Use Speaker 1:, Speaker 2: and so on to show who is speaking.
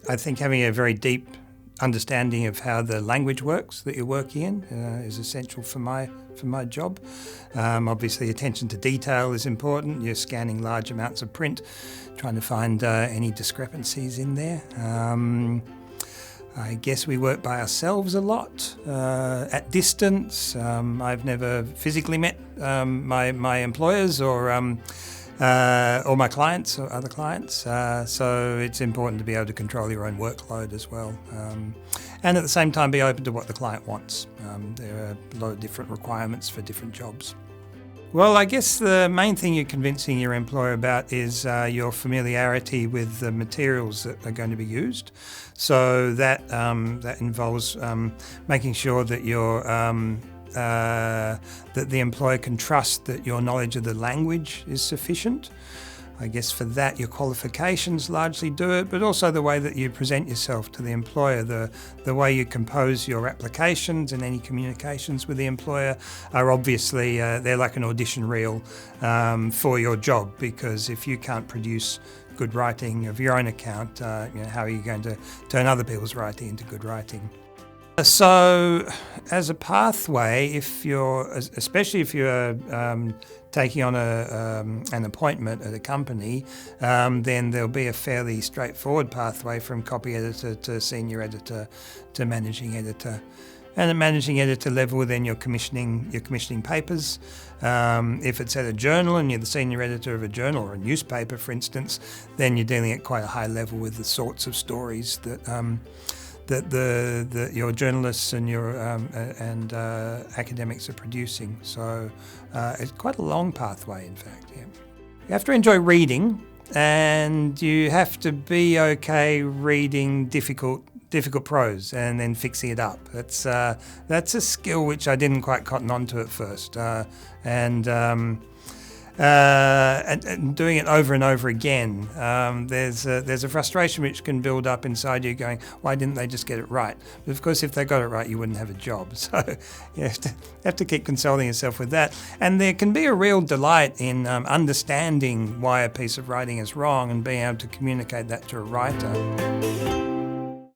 Speaker 1: I think having a very deep understanding of how the language works that you're working in is essential for my job. Obviously, attention to detail is important. You're scanning large amounts of print, trying to find any discrepancies in there. I guess we work by ourselves a lot, at distance. I've never physically met my employers or my clients or other clients. So it's important to be able to control your own workload as well. And at the same time, be open to what the client wants. There are a lot of different requirements for different jobs. Well, I guess the main thing you're convincing your employer about is your familiarity with the materials that are going to be used. So that involves making sure that that the employer can trust that your knowledge of the language is sufficient. I guess for that your qualifications largely do it, but also the way that you present yourself to the employer, the way you compose your applications and any communications with the employer are obviously, they're like an audition reel for your job, because if you can't produce good writing of your own account, how are you going to turn other people's writing into good writing? So, as a pathway, especially if you're taking on an appointment at a company, then there'll be a fairly straightforward pathway from copy editor to senior editor to managing editor. And at managing editor level, then you're commissioning papers. If it's at a journal and you're the senior editor of a journal or a newspaper, for instance, then you're dealing at quite a high level with the sorts of stories that your journalists and your academics are producing. So it's quite a long pathway, in fact. Yeah. You have to enjoy reading, and you have to be okay reading difficult prose and then fixing it up. That's a skill which I didn't quite cotton on to at first, and doing it over and over again, there's a frustration which can build up inside you going, why didn't they just get it right? But of course, if they got it right, you wouldn't have a job. So you have to keep consoling yourself with that. And there can be a real delight in understanding why a piece of writing is wrong and being able to communicate that to a writer.